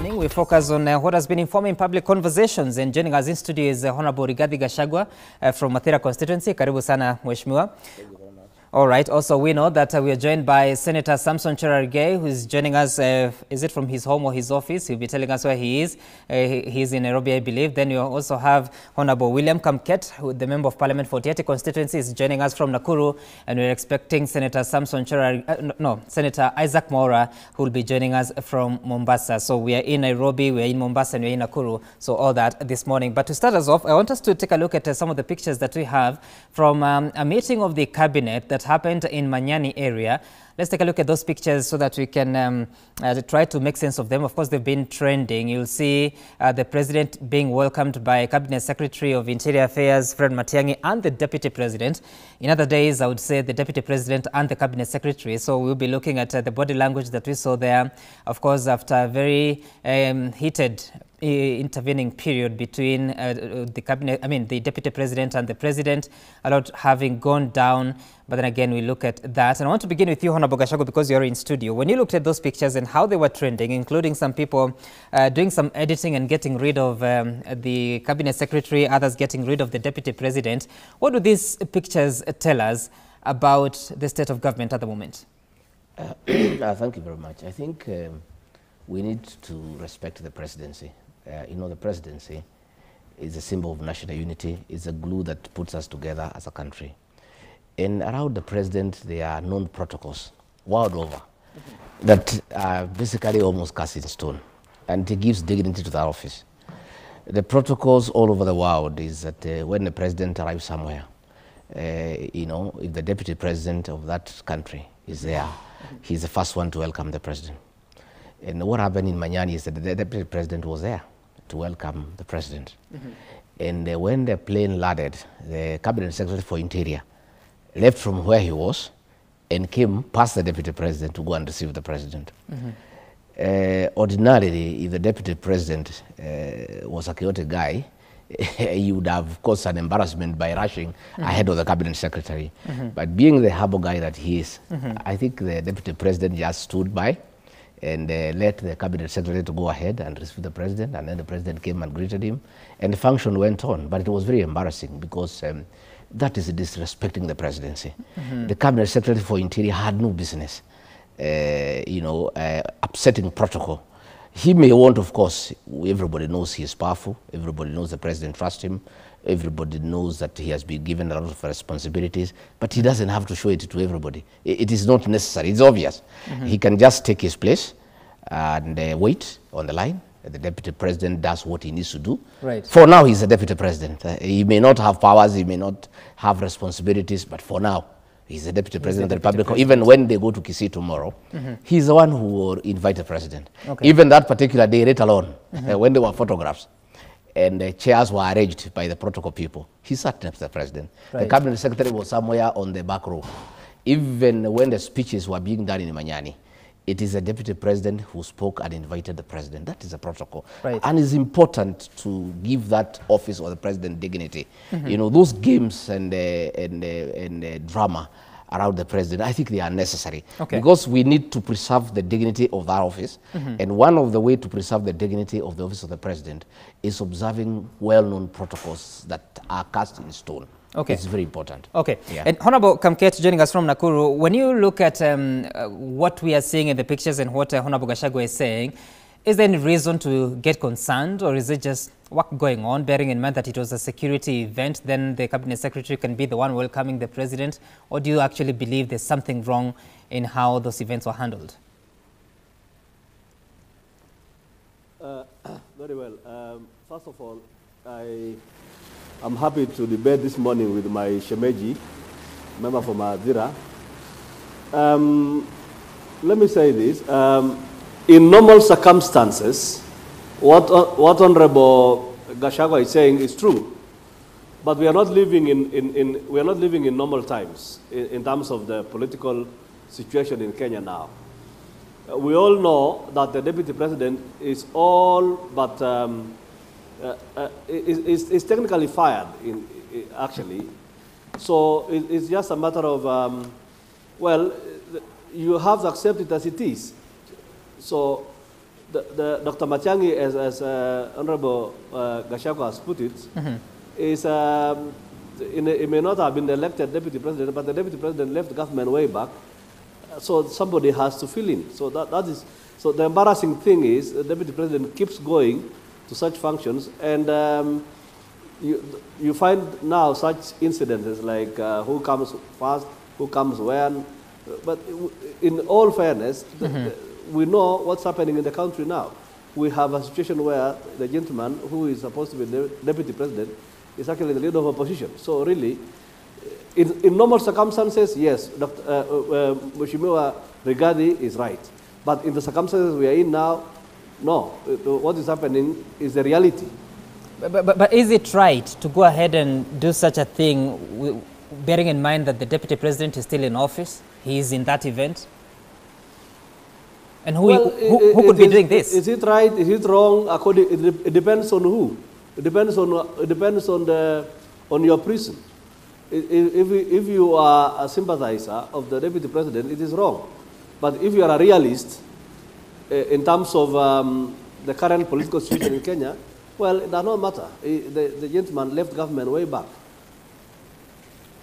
morning, we focus on what has been informing public conversations, and joining us in studio is Honorable Rigathi Gachagua from Mathira constituency. Karibu sana, Mheshimiwa. Thank you very much. All right. Also, we know that we are joined by Senator Samson Cherargei, who is joining us. Is it from his home or his office? He'll be telling us where he is. He is in Nairobi, I believe. Then you also have Honorable William Kamket, who the Member of Parliament for Tiaty constituency, is joining us from Nakuru, and we're expecting Senator Samson Senator Isaac Mwaura, who will be joining us from Mombasa. So we are in Nairobi, we are in Mombasa, and we are in Nakuru. So all that this morning. But to start us off, I want us to take a look at some of the pictures that we have from a meeting of the cabinet that happened in Manyani area. Let's take a look at those pictures so that we can try to make sense of them. Of course, they've been trending. You'll see the president being welcomed by Cabinet Secretary of Interior Affairs, Fred Matiang'i, and the Deputy President. In other days, I would say the Deputy President and the Cabinet Secretary. So we'll be looking at the body language that we saw there. Of course, after a very heated intervening period between the cabinet, the Deputy President and the President, a lot having gone down. But then again, we look at that. And I want to begin with you, Honorable Gachagua, because you're in studio. When you looked at those pictures and how they were trending, including some people doing some editing and getting rid of the Cabinet Secretary, others getting rid of the Deputy President, what do these pictures tell us about the state of government at the moment? Thank you very much. I think we need to respect the presidency. The presidency is a symbol of national unity. It's a glue that puts us together as a country. And around the president, there are known protocols world over that are basically almost cast in stone, and it gives dignity to the office. The protocols all over the world is that when the president arrives somewhere, if the deputy president of that country is there, he's the first one to welcome the president. And what happened in Manyani is that the deputy president was there to welcome the president. And when the plane landed, the Cabinet Secretary for Interior left from where he was and came past the deputy president to go and receive the president. Ordinarily, if the deputy president was a chaotic guy, he would have caused an embarrassment by rushing ahead of the cabinet secretary. But being the humble guy that he is, I think the deputy president just stood by and let the cabinet secretary to go ahead and receive the president, and then the president came and greeted him, and the function went on. But it was very embarrassing because that is disrespecting the presidency. The cabinet secretary for Interior had no business, upsetting protocol. He may want, of course, everybody knows he is powerful, everybody knows the president trusts him, everybody knows that he has been given a lot of responsibilities, but he doesn't have to show it to everybody. It is not necessary, it's obvious. He can just take his place and wait on the line. The deputy president does what he needs to do. Right. For now, he's a deputy president. He may not have powers, he may not have responsibilities, but for now, he's the deputy president of the Republic. Even when they go to Kisii tomorrow, he's the one who will invite the president. Even that particular day, let alone when there were photographs and the chairs were arranged by the protocol people, he sat next to the president. The cabinet secretary was somewhere on the back row. Even when the speeches were being done in Manyani, it is the deputy president who spoke and invited the president. That is a protocol. And it's important to give that office or the president dignity. Those games and drama around the president, I think they are necessary. Because we need to preserve the dignity of that office. And one of the ways to preserve the dignity of the office of the president is observing well-known protocols that are cast in stone. It's very important. And Honorable Kamket joining us from Nakuru, when you look at what we are seeing in the pictures and what Honorable Gachagua is saying, is there any reason to get concerned, or is it just what going on, bearing in mind that it was a security event, then the cabinet secretary can be the one welcoming the president? Or do you actually believe there's something wrong in how those events were handled? Very well. First of all, I'm happy to debate this morning with my Shemeji, member from Mathira. Let me say this. In normal circumstances, what Honorable Gachagua is saying is true, but we are not living in normal times in terms of the political situation in Kenya now. We all know that the deputy president is all but is technically fired, actually. So it's just a matter of, you have to accept it as it is. So Dr. Matiang'i, as Honorable Gachagua has put it, is he may not have been elected deputy president, but the deputy president left the government way back, so somebody has to fill in. So that is, so the embarrassing thing is the deputy president keeps going to such functions, and you find now such incidences like who comes first, who comes when. But in all fairness, we know what's happening in the country now. We have a situation where the gentleman who is supposed to be the deputy president is actually the leader of opposition. So really, in normal circumstances, yes, Mheshimiwa Rigathi is right. But in the circumstances we are in now, no. What is happening is the reality. But is it right to go ahead and do such a thing, bearing in mind that the deputy president is still in office? He is in that event? And who could be doing this? Is it right? Is it wrong? It depends on who. It depends on your prison. If you are a sympathizer of the deputy president, it is wrong. But if you are a realist in terms of the current political situation in Kenya, well, it does not matter. The gentleman left government way back.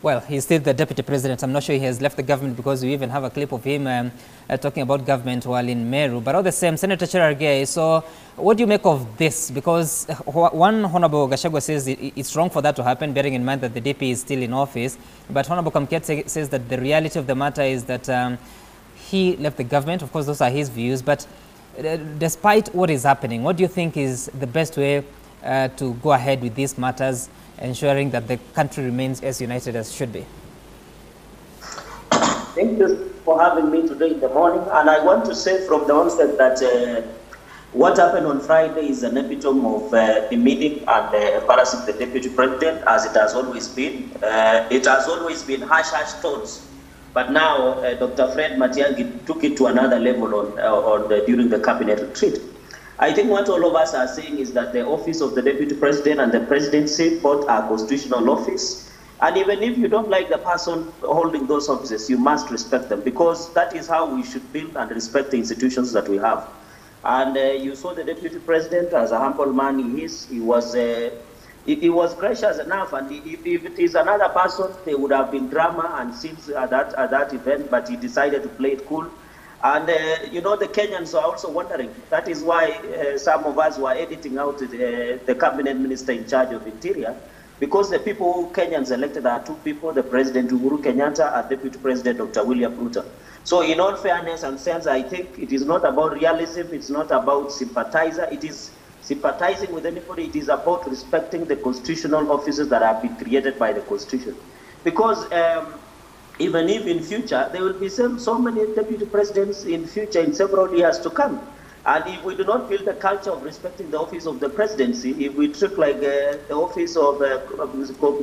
Well, he's still the deputy president. I'm not sure he has left the government, because we even have a clip of him talking about government while in Meru. But all the same, Senator Cherargei, so what do you make of this? Because one, Honorable Gachagua says it's wrong for that to happen, bearing in mind that the DP is still in office. But Honorable Kamket says that the reality of the matter is that he left the government. Of course, those are his views. But despite what is happening, what do you think is the best way to go ahead with these matters, ensuring that the country remains as united as should be? Thank you for having me today in the morning. And I want to say from the onset that what happened on Friday is an epitome of demeaning and embarrassing the deputy president, as it has always been. It has always been hush-hush tones. But now Dr. Fred Matiang'i took it to another level during the cabinet retreat. I think what all of us are saying is that the office of the deputy president and the presidency both are constitutional office. And even if you don't like the person holding those offices, you must respect them, because that is how we should build and respect the institutions that we have. And you saw the deputy president as a humble man he is. He was gracious enough, and if it is another person, there would have been drama and scenes at that event, but he decided to play it cool. And, you know, the Kenyans are also wondering. That is why some of us were editing out the cabinet minister in charge of Interior, because the people Kenyans elected are two people, the President Uhuru Kenyatta and Deputy President Dr. William Ruto. So in all fairness and sense, I think it is not about realism, it's not about sympathizer, it is sympathizing with anybody, it is about respecting the constitutional offices that have been created by the Constitution. Because even if in future, there will be so many deputy presidents in future, in several years to come. And if we do not build a culture of respecting the office of the presidency, if we treat like the office of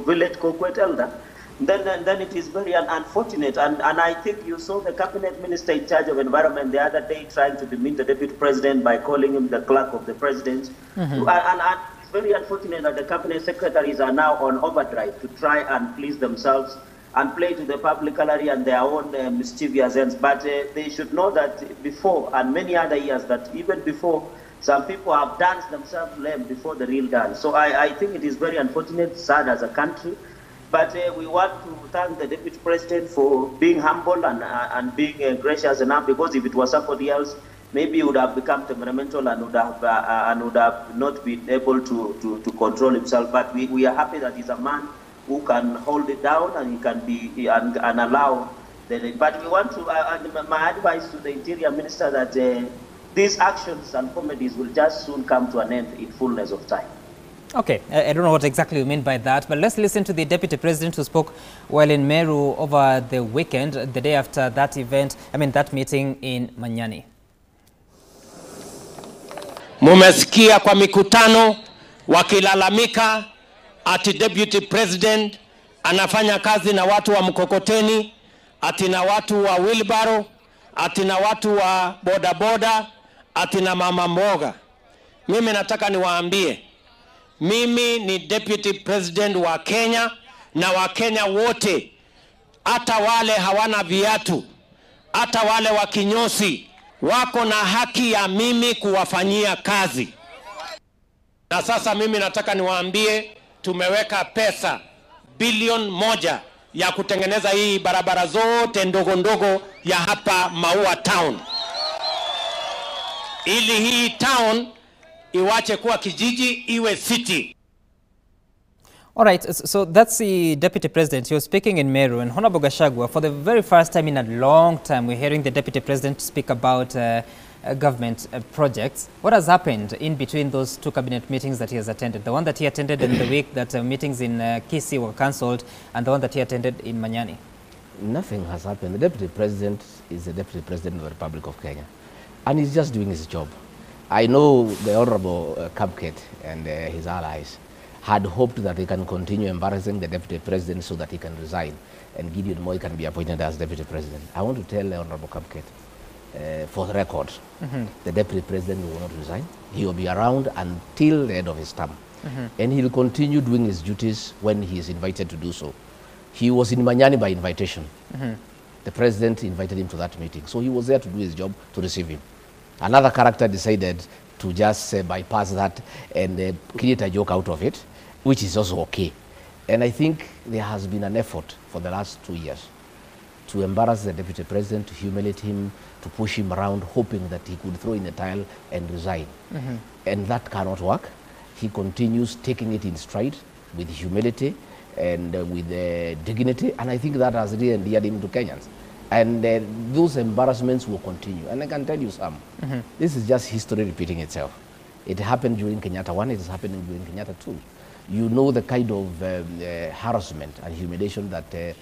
village Kokwet elder, then it is very unfortunate. And I think you saw the cabinet minister in charge of environment the other day trying to demean the deputy president by calling him the clerk of the president. And it's very unfortunate that the cabinet secretaries are now on overdrive to try and please themselves and play to the public gallery and their own mischievous ends. But they should know that before, and many other years, that even before, some people have danced themselves lame before the real dance. So I think it is very unfortunate, sad as a country. But we want to thank the deputy president for being humble and being gracious enough, because if it was somebody else, maybe he would have become temperamental and would have not been able to control himself. But we are happy that he's a man who can hold it down, and he can be and allow but we want to my advice to the Interior Minister that these actions and comedies will just soon come to an end in fullness of time. Okay, I don't know what exactly you mean by that, but let's listen to the Deputy President who spoke while in Meru over the weekend, the day after that event, that meeting in Manyani. Mumesikia kwa mikutano wakilalamika ati Deputy President anafanya kazi na watu wa mkokoteni, ati na watu wa wheelbarrow, ati na watu wa bodaboda, ati na mama mboga. Mimi nataka niwaambie, mimi ni Deputy President wa Kenya, na wa Kenya wote, hata wale hawana viatu, hata wale wa kinyosi, wako na haki ya mimi kuwafanyia kazi. Na sasa mimi nataka niwaambie tumeweka pesa bilioni 1 ya kutengeneza hii barabara zote ndogo ndogo ya hapa Maua Town. Ili hii town iwache kuwa kijiji iwe city. All right, so that's the Deputy President. You're speaking in Meru, and Honorable Gachagua, for the very first time in a long time, we're hearing the Deputy President speak about government projects. What has happened in between those two cabinet meetings that he has attended? The one that he attended in the week that meetings in Kisii were cancelled, and the one that he attended in Manyani? Nothing has happened. The Deputy President is the Deputy President of the Republic of Kenya, and he's just doing his job. I know the Honorable Cupcake and his allies had hoped that they can continue embarrassing the Deputy President so that he can resign and Gideon Moi can be appointed as Deputy President. I want to tell the Honorable Cupcake, for the record, the Deputy President will not resign. He will be around until the end of his term. And he'll continue doing his duties when he is invited to do so. He was in Manyani by invitation. The President invited him to that meeting. So he was there to do his job, to receive him. Another character decided to just bypass that and create a joke out of it, which is also okay. And I think there has been an effort for the last 2 years to embarrass the Deputy President, to humiliate him, to push him around, hoping that he could throw in the towel and resign. And that cannot work. He continues taking it in stride with humility and with dignity, and I think that has really endeared him to Kenyans. And those embarrassments will continue. And I can tell you some. This is just history repeating itself. It happened during Kenyatta 1, it is happening during Kenyatta 2. You know the kind of harassment and humiliation that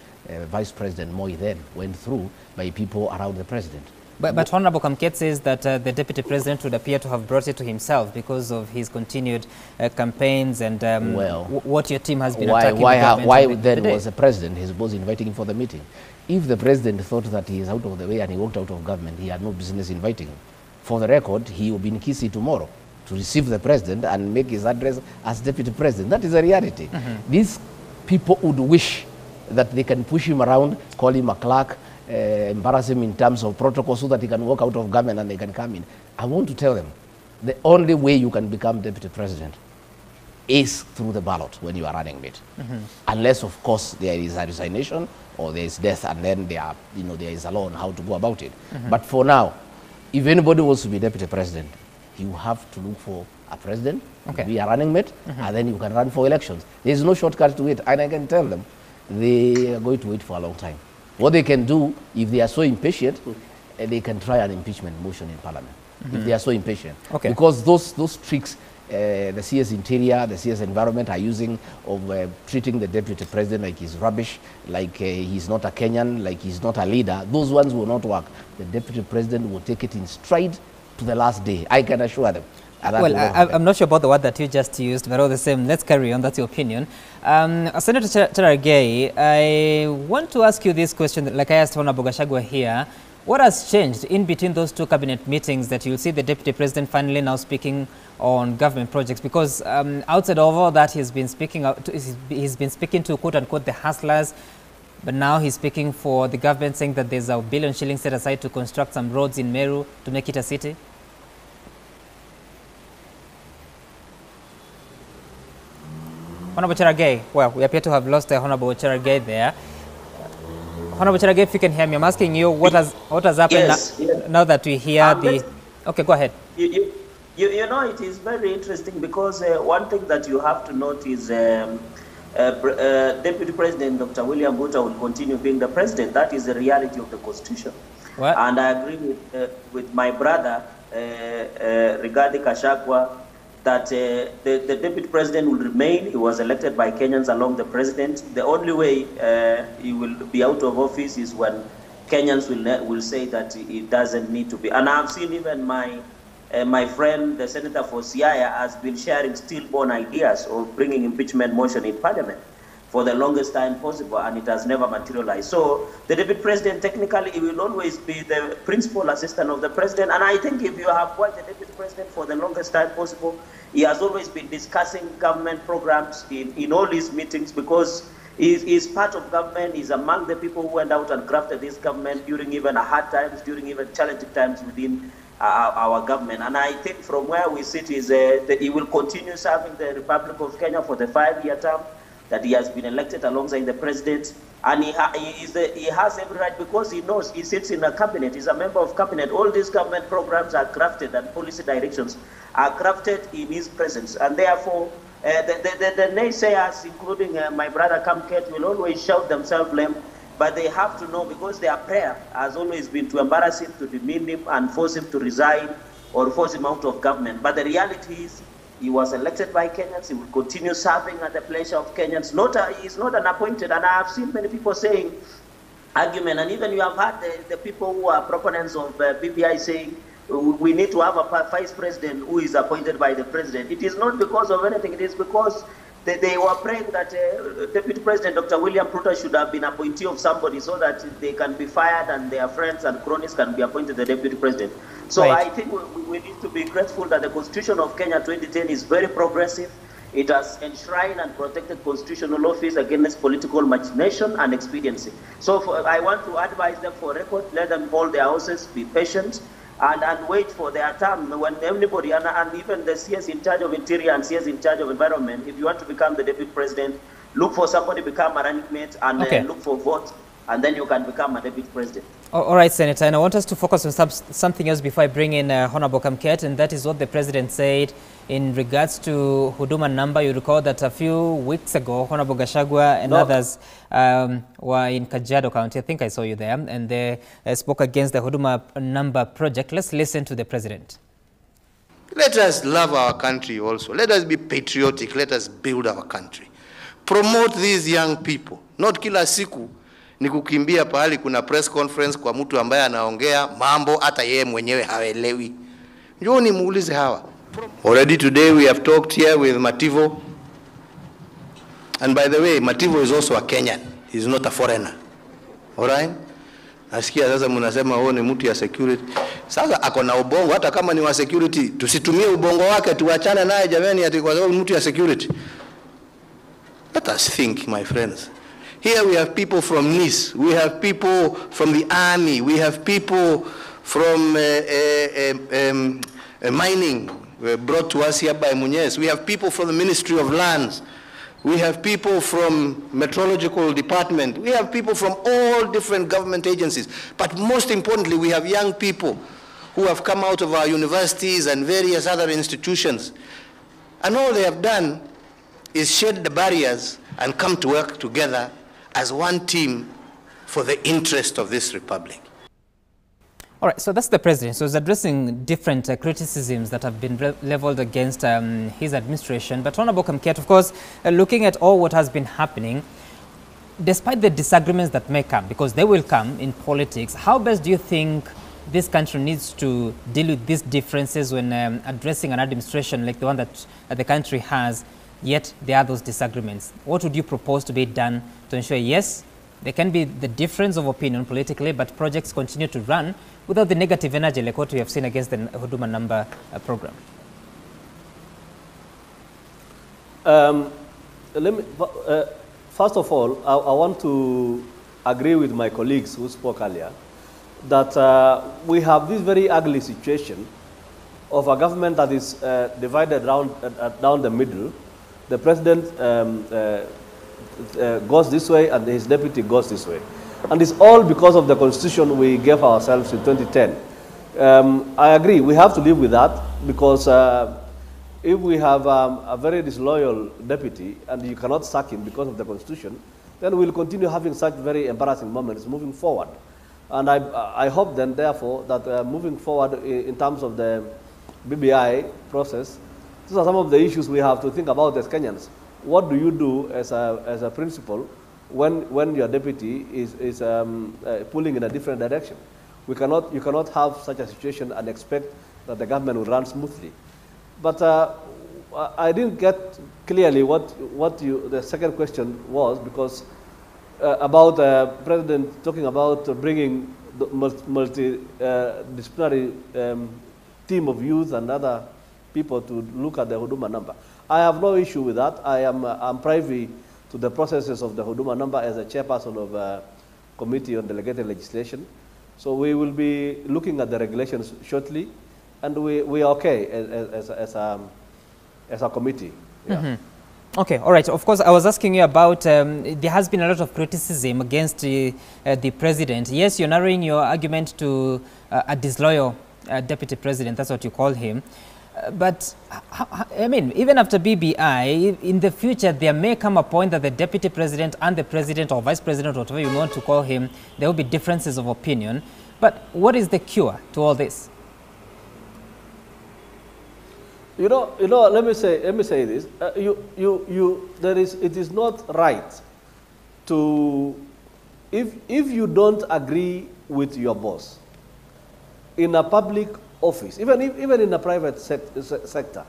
Vice President Moi then went through by people around the president. But Honorable Kamket says that the Deputy President would appear to have brought it to himself because of his continued campaigns and what your team has been attacking. Why then was the President, he was inviting him for the meeting? If the President thought that he is out of the way and he walked out of government, he had no business inviting him. For the record, he will be in Kisii tomorrow to receive the President and make his address as Deputy President. That is a reality. These people would wish that they can push him around, call him a clerk, embarrass him in terms of protocol so that he can walk out of government and they can come in. I want to tell them, the only way you can become Deputy President is through the ballot when you are running mate. Unless, of course, there is a resignation or there is death, and then there is a law on how to go about it. But for now, if anybody wants to be Deputy President, you have to look for a president, be a running mate, and then you can run for elections. There is no shortcut to it, and I can tell them they are going to wait for a long time. What they can do, if they are so impatient, they can try an impeachment motion in Parliament, if they are so impatient. Because those tricks the CS Interior, the CS Environment are using of treating the Deputy President like he's rubbish, like he's not a Kenyan, like he's not a leader, those ones will not work. The Deputy President will take it in stride to the last day. I can assure them. Well, I'm not sure about the word that you just used, but all the same, let's carry on. That's your opinion. Senator Cherargei, I want to ask you this question, like I asked Honorable Gachagua here. What has changed in between those two cabinet meetings that you'll see the Deputy President finally now speaking on government projects? Because outside of all that, he's been speaking to quote-unquote the hustlers, but now he's speaking for the government, saying that there's $1 billion shillings set aside to construct some roads in Meru to make it a city. Honorable Cherargei, well, we appear to have lost the Honorable Cherargei there. Honorable Cherargei, if you can hear me, I'm asking you what has happened now that we hear the... Okay, go ahead. You know, it is very interesting because one thing that you have to note is Deputy President Dr. William Ruto will continue being the president. That is the reality of the Constitution. What? And I agree with my brother regarding Gachagua that the Deputy President will remain. He was elected by Kenyans along the President. The only way he will be out of office is when Kenyans will say that it doesn't need to be. And I've seen even my friend, the Senator for Siaya, has been sharing stillborn ideas of bringing impeachment motion in Parliament for the longest time possible, and it has never materialized. So the Deputy President, technically, he will always be the principal assistant of the President. And I think if you have watched the Deputy President for the longest time possible, he has always been discussing government programs in all his meetings, because He's part of government. He's among the people who went out and crafted this government during even hard times, during even challenging times within our government. And I think from where we sit is that he will continue serving the Republic of Kenya for the 5-year term that he has been elected alongside the president. And he has every right, because he knows he sits in a cabinet, he's a member of cabinet. All these government programs are crafted and policy directions are crafted in his presence. And therefore, the naysayers, including my brother Kamket, will always shout themselves lame, but they have to know, because their prayer has always been to embarrass him, to demean him, and force him to resign or force him out of government. But the reality is, he was elected by Kenyans. He will continue serving at the pleasure of Kenyans. He's not an appointed, and I have seen many people saying argument, and even you have heard the people who are proponents of BBI saying, we need to have a vice president who is appointed by the president. It is not because of anything. It is because they were praying that Deputy President Dr. William Ruto should have been appointee of somebody so that they can be fired and their friends and cronies can be appointed the Deputy President. So right. I think we need to be grateful that the Constitution of Kenya 2010 is very progressive. It has enshrined and protected constitutional office against political machination and expediency. So I want to advise them, for record, let them hold their horses, be patient, and wait for their term. When anybody, and even the CS in charge of Interior and CS in charge of Environment, if you want to become the Deputy President, look for somebody, become a running mate, and look for votes, and then you can become a Deputy President. All right, Senator, and I want us to focus on something else before I bring in Honorable Kamket, and that is what the President said in regards to Huduma number. You recall that a few weeks ago, Honorable Gachagua and others were in Kajiado County. I think I saw you there, and they spoke against the Huduma number project. Let's listen to the President. Let us love our country also. Let us be patriotic. Let us build our country. Promote these young people. Not kila siku ni kukimbia pahali kuna press conference kwa mtu ambaye anaongea mambo hata yeye mwenyewe haelewi. Njoni muulize hawa. Already today we have talked here with Mativo. And by the way, Mativo is also a Kenyan. He's not a foreigner. All right? Nasikia sasa mnasema ni mtu ya security. Sasa ako na ubongo, hata kama ni wa security, tusitumie ubongo wake, tuachane naye jamani, ati kwa sababu mtu ya security. Let us think, my friends. Here we have people from NIS, we have people from the army, we have people from mining brought to us here by Muñez. We have people from the Ministry of Lands. We have people from Meteorological Department. We have people from all different government agencies. But most importantly, we have young people who have come out of our universities and various other institutions. And all they have done is shed the barriers and come to work together as one team for the interest of this republic. All right, so that's the President. So he's addressing different criticisms that have been leveled against his administration. But Honorable Kamket, of course, looking at all what has been happening, despite the disagreements that may come, because they will come in politics, how best do you think this country needs to deal with these differences when addressing an administration like the one that the country has, yet there are those disagreements? What would you propose to be done to ensure, yes, there can be the difference of opinion politically, but projects continue to run without the negative energy like what we have seen against the Huduma number program? First of all, I want to agree with my colleagues who spoke earlier that we have this very ugly situation of a government that is divided down the middle. The president goes this way and his deputy goes this way. And it's all because of the constitution we gave ourselves in 2010. I agree, we have to live with that, because if we have a very disloyal deputy and you cannot sack him because of the constitution, then we'll continue having such very embarrassing moments moving forward. And I hope then, therefore, that moving forward in terms of the BBI process, these are some of the issues we have to think about as Kenyans. What do you do as a principal when your deputy is pulling in a different direction? You cannot have such a situation and expect that the government will run smoothly. But I didn't get clearly what the second question was, because about President talking about bringing the multidisciplinary team of youth and other people to look at the Huduma number. I have no issue with that. I'm privy to the processes of the Huduma number as a chairperson of Committee on Delegated Legislation. So we will be looking at the regulations shortly, and we are okay as a committee. Yeah. Mm-hmm. Okay, all right. Of course, I was asking you about, there has been a lot of criticism against the president. Yes, you're narrowing your argument to a disloyal deputy president, that's what you call him. But, I mean, even after BBI, in the future, there may come a point that the deputy president and the president or vice president, whatever you want to call him, there will be differences of opinion. But what is the cure to all this? You know, let me say this. It is not right to, if you don't agree with your boss in a public office, even in a private sector,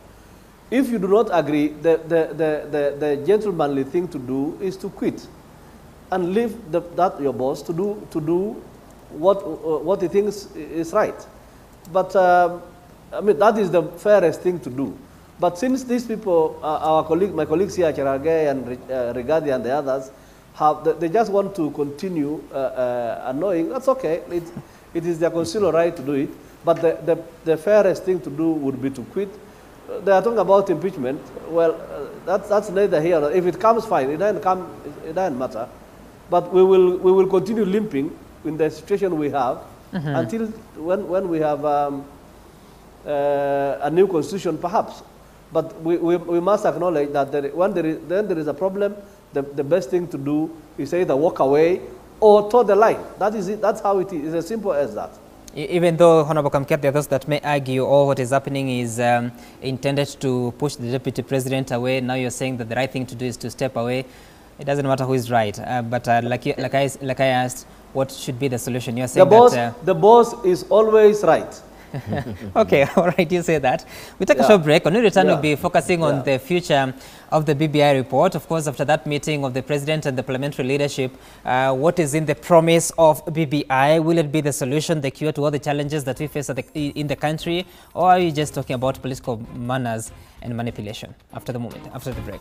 if you do not agree, the gentlemanly thing to do is to quit and leave your boss to do what he thinks is right. But I mean, that is the fairest thing to do. But since these people, my colleagues here, Cherargei and Rigadi and the others, they just want to continue annoying, that's okay. It is their consular right to do it. But the fairest thing to do would be to quit. They are talking about impeachment. Well, that's neither here nor there. If it comes, fine. It doesn't matter. But we will continue limping in the situation we have until when we have a new constitution, perhaps. But we must acknowledge that when there is a problem, the best thing to do is either walk away or toe the line. That is it. That's how it is. It's as simple as that. Even though, Honorable Kamket, there are those that may argue all what is happening is intended to push the deputy president away, now you're saying that the right thing to do is to step away. It doesn't matter who is right. But like I asked, what should be the solution? You're saying the boss is always right. Okay, all right, you say that. We take a short break. When we return, we'll be focusing on the future of the BBI report. Of course, after that meeting of the president and the parliamentary leadership, what is in the promise of BBI? Will it be the solution, the cure to all the challenges that we face in the country? Or are you just talking about political manners and manipulation? After the break.